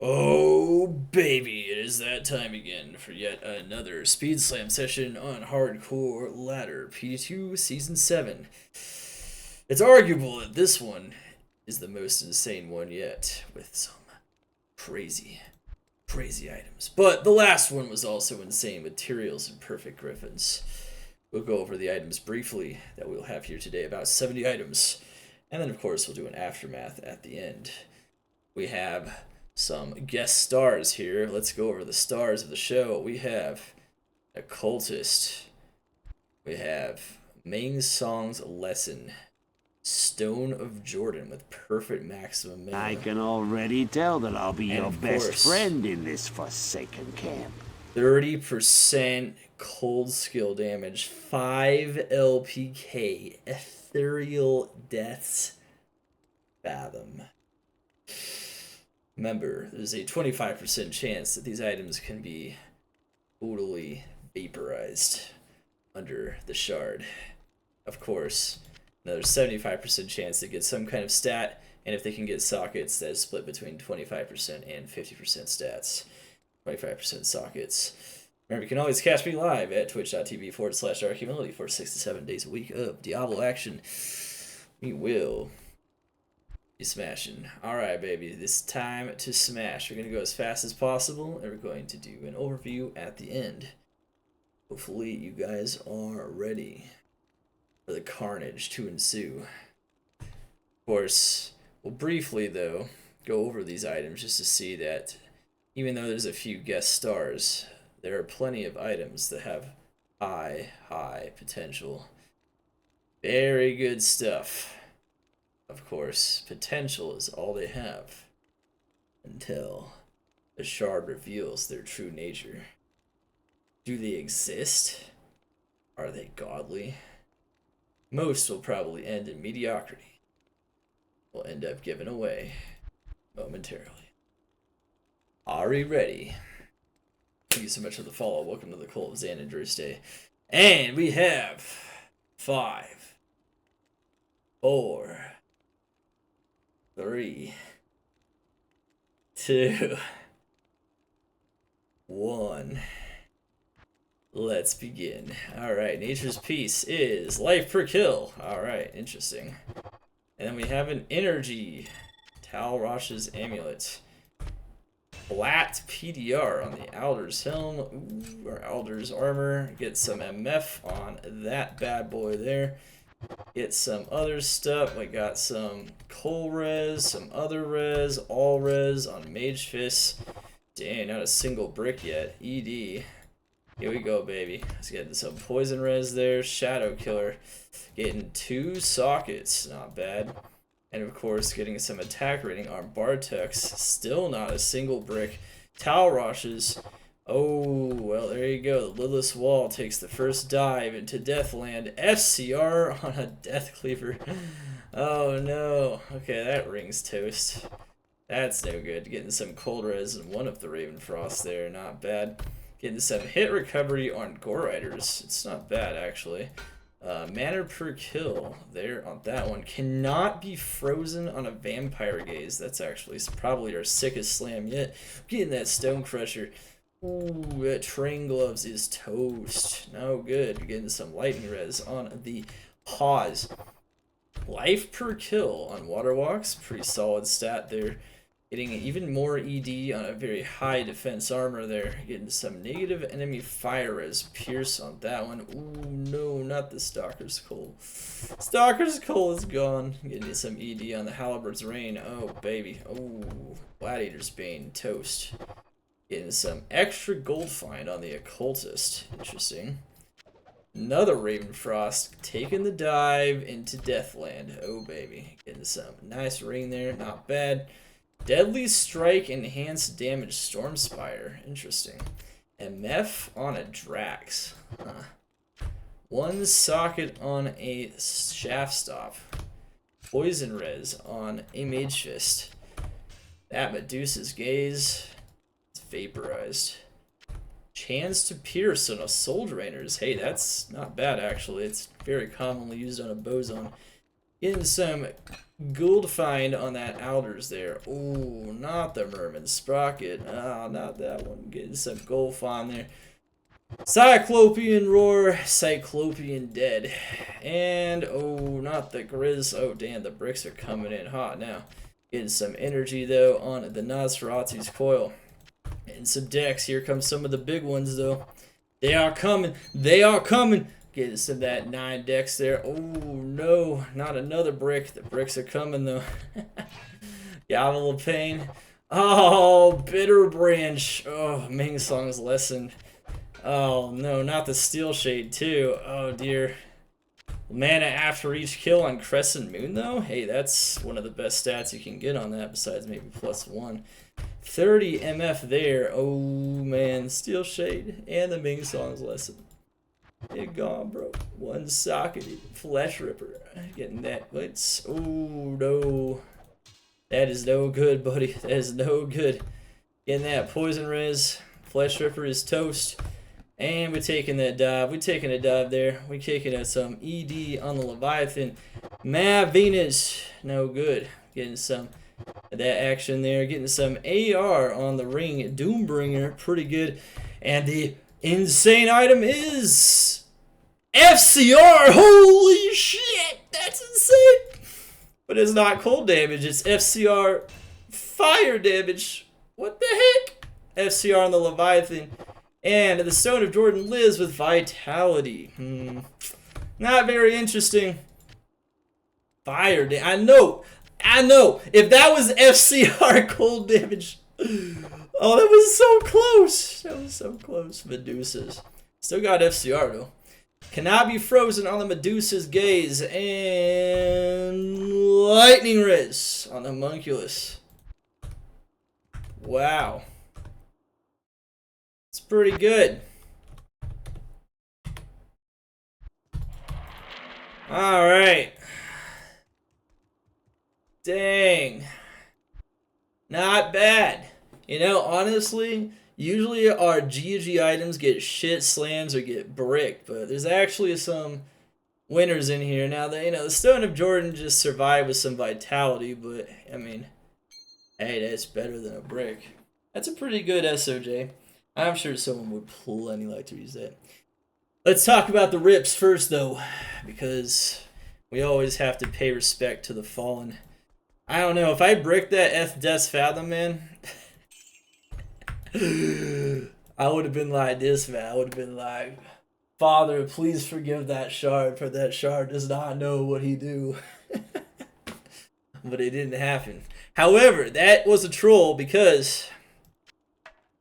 Oh baby, it is that time again for yet another Speed Slam session on Hardcore Ladder PD2 Season 7. It's arguable that this one is the most insane one yet, with some crazy, crazy items. But the last one was also insane, materials and perfect griffins. We'll go over the items briefly that we'll have here today, about 70 items. And then of course we'll do an aftermath at the end. We have some guest stars here. Let's go over the stars of the show. We have Occultist. We have Mang Song's Lesson. Stone of Jordan with perfect maximum mana. I can already tell that I'll be And your of best course, friend in this forsaken camp. 30% cold skill damage, 5 LPK, Ethereal Deaths, Fathom. Remember, there's a 25% chance that these items can be totally vaporized under the shard. Of course, another 75% chance they get some kind of stat, and if they can get sockets, that is split between 25% and 50% stats. 25% sockets. Remember, you can always catch me live at twitch.tv/darkhumility for 6 to 7 days a week of Diablo action. We will be smashing. Alright, baby, it's time to smash. We're going to go as fast as possible, and we're going to do an overview at the end. Hopefully, you guys are ready for the carnage to ensue. Of course, we'll briefly, though, go over these items just to see that even though there's a few guest stars, there are plenty of items that have high potential. Very good stuff. Of course, potential is all they have until the shard reveals their true nature. Do they exist? Are they godly? Most will probably end in mediocrity. Will end up given away momentarily. Are we ready? Thank you so much for the follow. Welcome to the Cult of Xana Day. And we have 5, 4, 3, 2, 1. Let's begin. Alright, Nature's Peace is life per kill. Alright, interesting. And then we have an energy. Tal Rosh's Amulet. Flat PDR on the Alder's Helm. Ooh, or Alder's Armor. Get some MF on that bad boy there. Get some other stuff. We got some Coal Res, some other Res, all Res on Mage Fist. Dang, not a single brick yet. ED. Here we go, baby. Let's get some Poison Res there. Shadow Killer. Getting 2 sockets. Not bad. And of course, getting some attack rating on Bartex. Still not a single brick. Talrosh's. Oh, well, there you go. The Lidless Wall takes the first dive into Deathland. FCR on a Death Cleaver. Oh, no. Okay, that rings toast. That's no good. Getting some Cold Res and one of the Ravenfrost there. Not bad. Getting some hit recovery on Gore Riders. It's not bad, actually. Mana per kill there on that one. Cannot be frozen on a Vampire Gaze. That's actually probably our sickest slam yet. Getting that Stone Crusher. Ooh, that Train Gloves is toast. No good. Getting some Lightning Res on the Pause. Life per kill on Water Walks. Pretty solid stat there. Getting even more ED on a very high defense armor there. Getting some negative enemy fire res pierce on that one. Ooh, no, not the Stalker's Coal. Stalker's Coal is gone. Getting some ED on the Halbert's Rain. Oh, baby. Oh, Gladiator's Bane. Toast. Getting some extra gold find on the Occultist. Interesting. Another Ravenfrost taking the dive into Deathland. Oh, baby. Getting some nice ring there. Not bad. Deadly Strike, Enhanced Damage, Stormspire. Interesting. MF on a Drax. Huh. 1 socket on a Shaft Stop. Poison Res on a Mage Fist. That Medusa's Gaze. It's vaporized. Chance to Pierce on a Soul Drainers. Hey, that's not bad, actually. It's very commonly used on a Boson. Getting some gold find on that Alders there. Ooh, not the Merman Sprocket. Oh, not that one. Getting some gold find there. Cyclopean Roar, Cyclopean Dead. And, oh, not the Grizz. Oh, damn, the bricks are coming in hot now. Getting some energy, though, on the Nosferatu's Coil. And some decks. Here come some of the big ones, though. They are coming. They are coming. Getting some of that 9 decks there. Oh, no. Not another brick. The bricks are coming, though. Gavel of Pain. Oh, Bitter Branch. Oh, Ming Song's Lesson. Oh, no. Not the Steel Shade, too. Oh, dear. Mana after each kill on Crescent Moon, though? Hey, that's one of the best stats you can get on that, besides maybe +1. 30 MF there. Oh, man. Steel Shade and the Ming Song's Lesson. They're gone, bro. One socketed Flesh Ripper. Getting that. Let's. Oh, no. That is no good, buddy. That is no good. Getting that Poison Res. Flesh Ripper is toast. And we're taking that dive. We're taking a dive there. We're kicking at some ED on the Leviathan. Mad Venus. No good. Getting some of that action there. Getting some AR on the ring. Doombringer. Pretty good. And the insane item is FCR. Holy shit. That's insane. But it's not cold damage. It's FCR fire damage. What the heck? FCR on the Leviathan. And the Stone of Jordan lives with Vitality. Not very interesting. Fire damage. I know. If that was FCR cold damage. Oh, that was so close. That was so close. Medusas. Still got FCR, though. Cannot be frozen on the Medusa's Gaze. And Lightning Res on the Homunculus. Wow. It's pretty good. Alright. Dang. Not bad. You know, honestly, usually our GG items get shit slams or get bricked, but there's actually some winners in here. Now, the Stone of Jordan just survived with some vitality, but, I mean, hey, that's better than a brick. That's a pretty good SOJ. I'm sure someone would plenty like to use that. Let's talk about the rips first, though, because we always have to pay respect to the fallen. I don't know, if I brick that Death's Fathom, man, I would have been like this, man. I would have been like, Father, please forgive that shard, for that shard does not know what he do. But it didn't happen. However, that was a troll because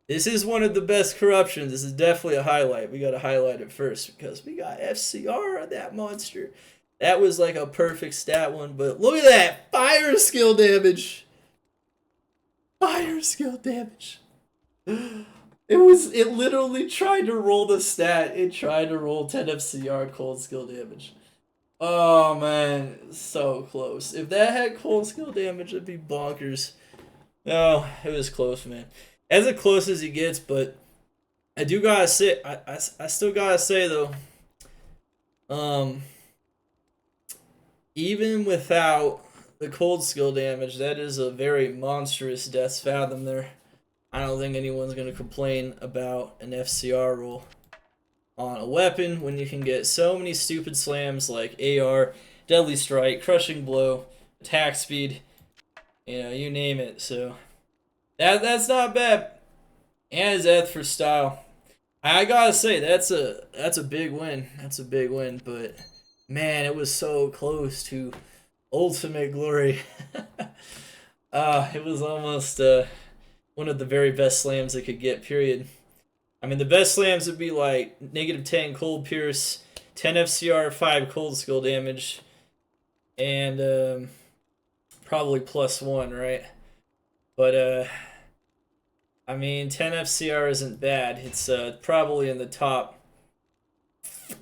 this is one of the best corruptions. This is definitely a highlight. We got to highlight it first because we got FCR on that monster. That was like a perfect stat one, but look at that. Fire skill damage. Fire skill damage. It literally tried to roll the stat. It tried to roll 10 FCR cold skill damage. Oh man, so close. If that had cold skill damage, it'd be bonkers. No, it was close, man. As close as he gets, but I do gotta say, I still gotta say though, even without the cold skill damage, that is a very monstrous Death's Fathom there. I don't think anyone's gonna complain about an FCR roll on a weapon when you can get so many stupid slams like AR, Deadly Strike, Crushing Blow, Attack Speed, you name it. So that's not bad. And Zeth for style. I gotta say that's a big win. That's a big win, but man, it was so close to ultimate glory. It was almost one of the very best slams it could get, period. I mean, the best slams would be like -10 cold pierce, 10 FCR, 5 cold skill damage, and probably +1, right? But I mean, 10 FCR isn't bad. It's probably in the top,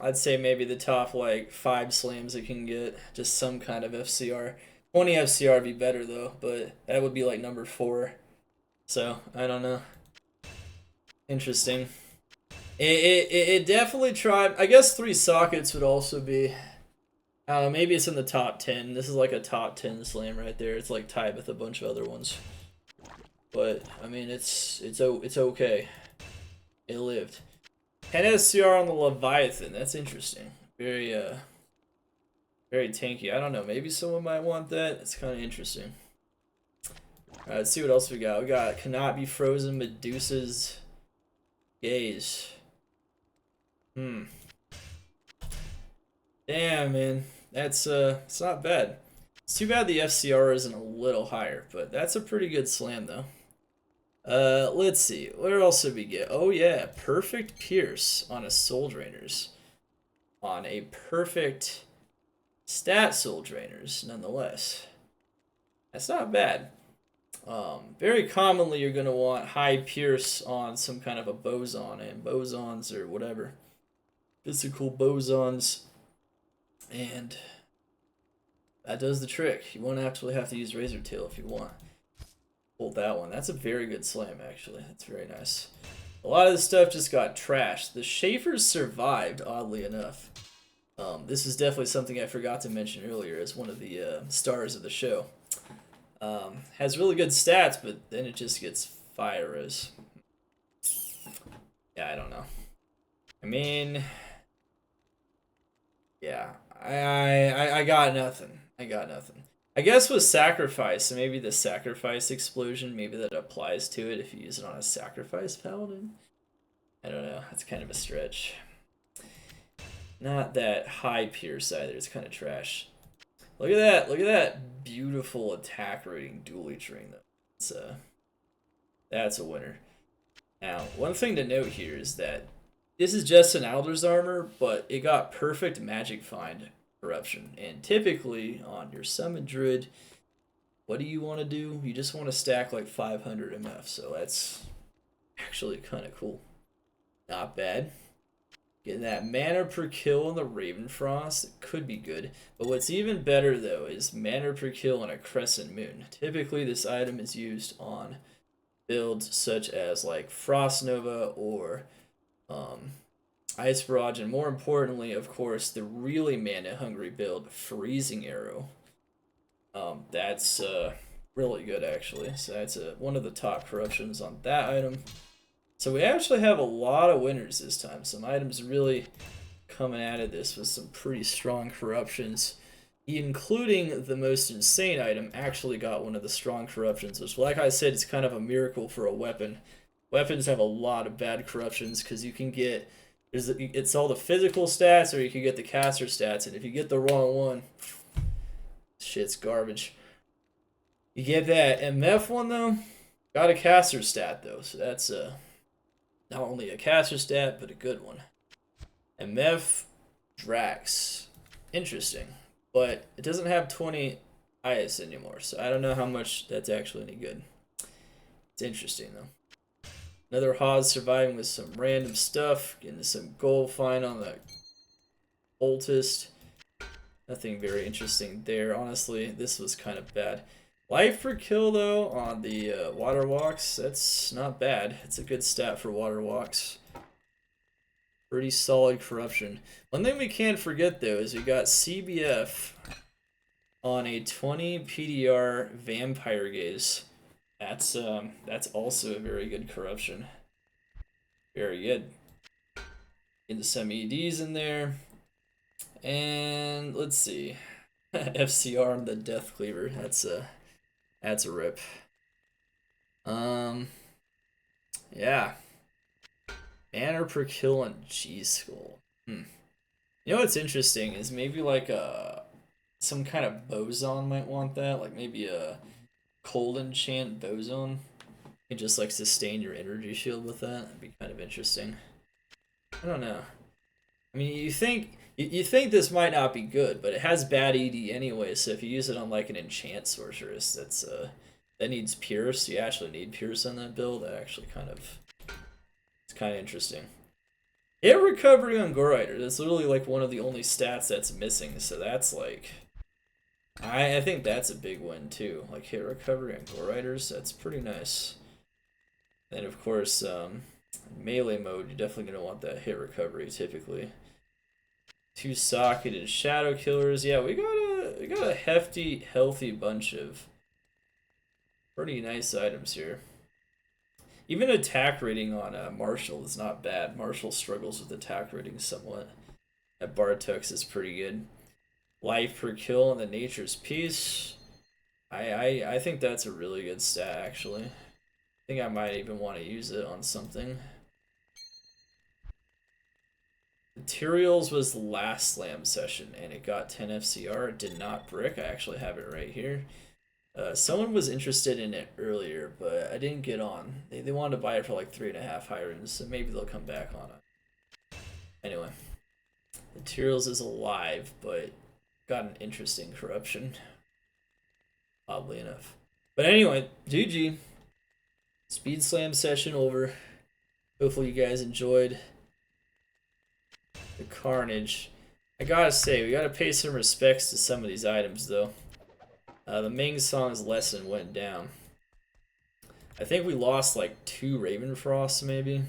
I'd say maybe the top like 5 slams it can get, just some kind of FCR. 20 FCR would be better though, but that would be like number 4. So, I don't know. Interesting. It definitely tried. I guess 3 sockets would also be Maybe it's in the top 10. This is like a top 10 slam right there. It's like tied with a bunch of other ones. But I mean, it's okay. It lived. 10 SCR on the Leviathan. That's interesting. Very very tanky. I don't know. Maybe someone might want that. It's kind of interesting. Alright, let's see what else we got. We got Cannot Be Frozen, Medusa's Gaze. Damn, man. That's it's not bad. It's too bad the FCR isn't a little higher, but that's a pretty good slam though. Let's see. Where else did we get? Oh yeah, perfect pierce on a soul drainers. On a perfect stat soul drainers, nonetheless. That's not bad. Very commonly you're gonna want high pierce on some kind of a boson and bosons or whatever. Physical bosons. And that does the trick. You won't actually have to use Razor Tail if you want. Hold that one. That's a very good slam, actually. That's very nice. A lot of this stuff just got trashed. The Schaefers survived, oddly enough. This is definitely something I forgot to mention earlier as one of the stars of the show. Has really good stats, but then it just gets fire res. Yeah, I don't know. I mean, yeah, I got nothing. I got nothing. I guess with sacrifice, maybe the sacrifice explosion, maybe that applies to it if you use it on a sacrifice paladin. I don't know. That's kind of a stretch. Not that high pierce either. It's kind of trash. Look at that. Look at that beautiful attack rating dual ring though. That's a winner. Now, one thing to note here is that this is just an Alder's armor, but it got perfect magic find corruption. And typically on your summon druid, what do you want to do? You just want to stack like 500 MF, so that's actually kind of cool. Not bad. Getting that mana per kill on the Ravenfrost, it could be good. But what's even better though is mana per kill on a Crescent Moon. Typically this item is used on builds such as like Frost Nova or Ice Barrage, and more importantly, of course, the really mana hungry build, Freezing Arrow. That's really good actually. So that's one of the top corruptions on that item. So we actually have a lot of winners this time. Some items really coming out of this with some pretty strong corruptions, including the most insane item actually got one of the strong corruptions, which, like I said, is kind of a miracle for a weapon. Weapons have a lot of bad corruptions because you can get, it's all the physical stats or you can get the caster stats, and if you get the wrong one, shit's garbage. You get that MF one though, got a caster stat though, so that's not only a caster stat, but a good one. MF Drax. Interesting. But it doesn't have 20 IS anymore, so I don't know how much that's actually any good. It's interesting, though. Another Haas surviving with some random stuff. Getting some gold fine on the Ultist. Nothing very interesting there, honestly. This was kind of bad. Life per kill, though, on the water walks, that's not bad. It's a good stat for water walks. Pretty solid corruption. One thing we can't forget, though, is we got CBF on a 20 PDR Vampire Gaze. That's also a very good corruption. Very good. Into some EDs in there. And let's see. FCR on the Death Cleaver. That's a rip. Yeah. Mana per kill on G-Skull. You know what's interesting is maybe like some kind of boson might want that. Like maybe a cold enchant boson. You can just like sustain your energy shield with that. That'd be kind of interesting. I don't know. I mean, you think this might not be good, but it has bad ED anyway, so if you use it on like an enchant sorceress that's that needs pierce, you actually need pierce on that build, that actually it's kind of interesting. Hit recovery on Gorrider, that's literally like one of the only stats that's missing, so that's like I think that's a big win too. Like hit recovery on Gorriders, that's pretty nice. And of course, melee mode, you're definitely gonna want that hit recovery typically. 2-socketed shadow killers. Yeah, we got a hefty, healthy bunch of pretty nice items here. Even attack rating on Marshall is not bad. Marshall struggles with attack rating somewhat. At Bartux is pretty good. Life per kill in the Nature's Peace. I think that's a really good stat, actually. I think I might even want to use it on something. Materials was the last slam session, and it got 10 FCR. It did not brick. I actually have it right here. Someone was interested in it earlier, but I didn't get on. They wanted to buy it for like 3.5 hirons, so maybe they'll come back on it. Anyway, Materials is alive, but got an interesting corruption, oddly enough. But anyway, GG. Speed slam session over. Hopefully you guys enjoyed the carnage. I gotta say, we gotta pay some respects to some of these items, though. The Mang Song's lesson went down. I think we lost like 2 Ravenfrosts, maybe.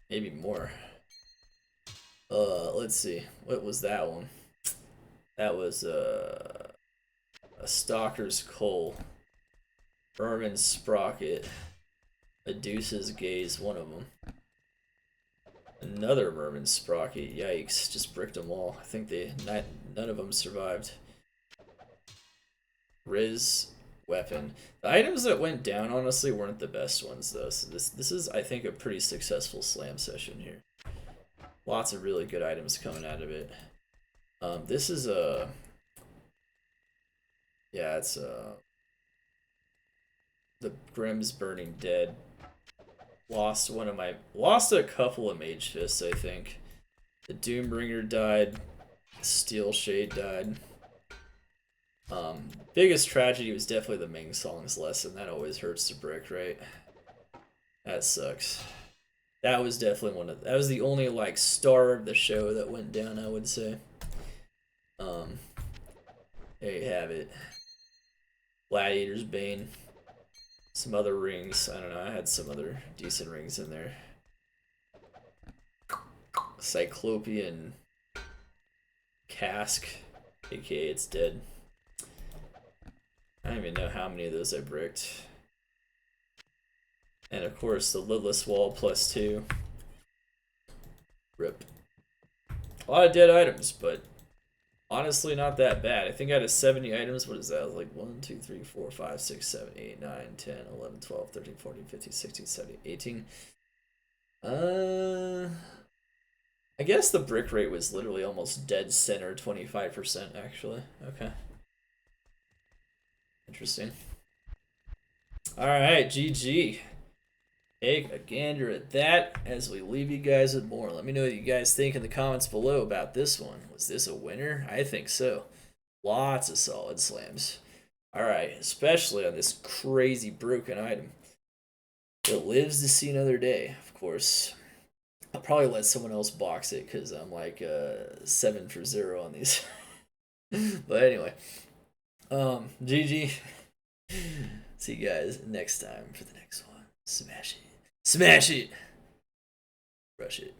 Maybe more. Let's see. What was that one? That was a Stalker's Coal. Vermin Sprocket. Medusa's Gaze, one of them. Another Vermin Sprocket. Yikes, just bricked them all. I think none of them survived. Riz weapon. The items that went down honestly weren't the best ones though. So this is, I think, a pretty successful slam session here. Lots of really good items coming out of it. This is a it's the Grimm's Burning Dead. Lost a couple of Mage Fists, I think. The Doombringer died. Steel Shade died. Biggest tragedy was definitely the Ming Song's lesson. That always hurts to brick, right? That sucks. That was definitely that was the only like star of the show that went down, I would say. There you have it. Gladiator's Bane. Some other rings. I don't know, I had some other decent rings in there. Cyclopean Cask, aka it's dead. I don't even know how many of those I bricked. And of course the Lidless Wall +2. Rip. A lot of dead items, but honestly not that bad. I think out of 70 items, what is that? Like 1, 2, 3, 4, 5, 6, 7, 8, 9, 10, 11, 12, 13, 14, 15, 16, 17, 18. I guess the brick rate was literally almost dead center, 25% actually. Okay. Interesting. Alright, GG. Take a gander at that as we leave you guys with more. Let me know what you guys think in the comments below about this one. Was this a winner? I think so. Lots of solid slams. Alright, especially on this crazy broken item. It lives to see another day, of course. I'll probably let someone else box it because I'm like 7 for 0 on these. But anyway. GG. See you guys next time for the next one. Smash it. Smash it! Rush it.